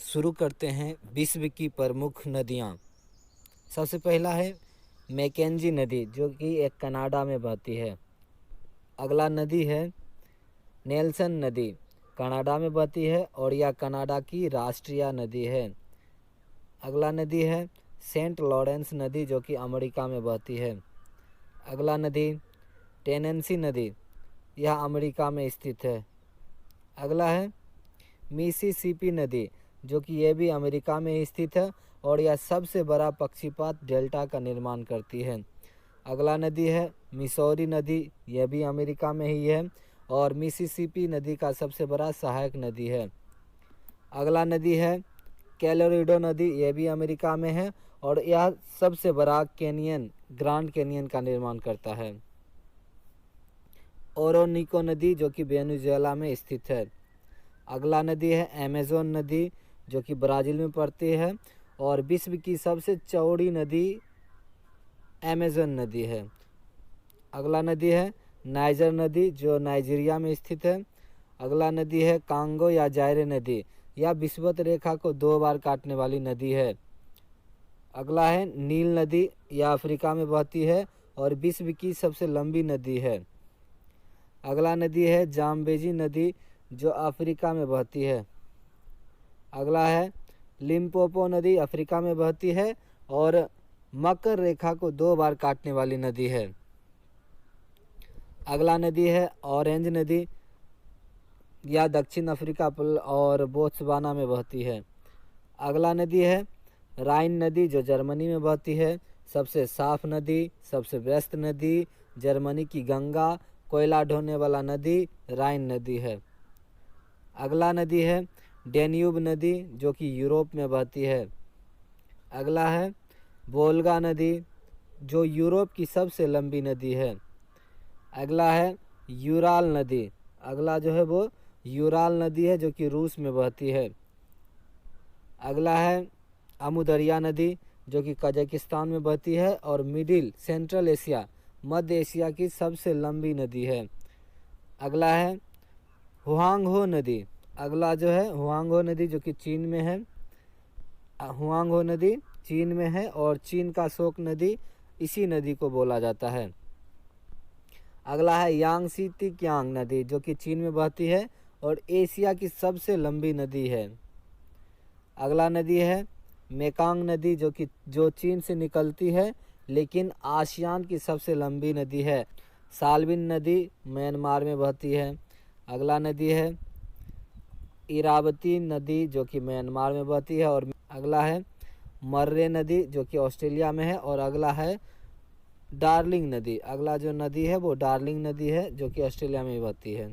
शुरू करते हैं विश्व की प्रमुख नदियाँ। सबसे पहला है मैकेंजी नदी, जो कि एक कनाडा में बहती है। अगला नदी है नेल्सन नदी, कनाडा में बहती है और यह कनाडा की राष्ट्रीय नदी है। अगला नदी है सेंट लॉरेंस नदी, जो कि अमेरिका में बहती है। अगला नदी टेनेंसी नदी, यह अमेरिका में स्थित है। अगला है मिसिसिपी नदी, जो कि यह भी अमेरिका में स्थित है और यह सबसे बड़ा पक्षीपात डेल्टा का निर्माण करती है। अगला नदी है मिसौरी नदी, यह भी अमेरिका में ही है और मिसिसिपी नदी का सबसे बड़ा सहायक नदी है। अगला नदी है कैलोराडो नदी, यह भी अमेरिका में है और यह सबसे बड़ा कैनियन ग्रैंड कैनियन का निर्माण करता है। ओरोनिको नदी, जो कि वेनेजुएला में स्थित है। अगला नदी है अमेज़न नदी, जो कि ब्राज़ील में पड़ती है और विश्व की सबसे चौड़ी नदी अमेज़न नदी है। अगला नदी है नाइजर नदी, जो नाइजीरिया में स्थित है। अगला नदी है कांगो या जायरे नदी, यह विषुवत रेखा को 2 बार काटने वाली नदी है। अगला है नील नदी, यह अफ्रीका में बहती है और विश्व की सबसे लंबी नदी है। अगला नदी है जाम्बेजी नदी, जो अफ्रीका में बहती है। अगला है लिम्पोपो नदी, अफ्रीका में बहती है और मकर रेखा को 2 बार काटने वाली नदी है। अगला नदी है ऑरेंज नदी, यह दक्षिण अफ्रीका और बोत्सवाना में बहती है। अगला नदी है राइन नदी, जो जर्मनी में बहती है। सबसे साफ नदी, सबसे व्यस्त नदी, जर्मनी की गंगा कोयला ढोने वाला नदी राइन नदी है। अगला नदी है डेन्यूब नदी, जो कि यूरोप में बहती है। अगला है वोल्गा नदी, जो यूरोप की सबसे लंबी नदी है। अगला है यूराल नदी, अगला जो है वो यूराल नदी है, जो कि रूस में बहती है। अगला है अमुदरिया नदी, जो कि कजाकिस्तान में बहती है और मिडिल सेंट्रल एशिया मध्य एशिया की सबसे लंबी नदी है। अगला है हुआंगहो नदी, अगला जो है हुआंगहो नदी, जो कि चीन में है। हुआंगहो नदी चीन में है और चीन का शोक नदी इसी नदी को बोला जाता है। अगला है यांगसी तिकियांग नदी, जो कि चीन में बहती है और एशिया की सबसे लंबी नदी है। अगला नदी है मेकांग नदी, जो चीन से निकलती है लेकिन आसियान की सबसे लंबी नदी है। साल्विन नदी म्यांमार में बहती है। अगला नदी है इरावती नदी, जो कि म्यांमार में बहती है और अगला है मर्रे नदी, जो कि ऑस्ट्रेलिया में है और अगला है डार्लिंग नदी, अगला जो नदी है वो डार्लिंग नदी है, जो कि ऑस्ट्रेलिया में बहती है।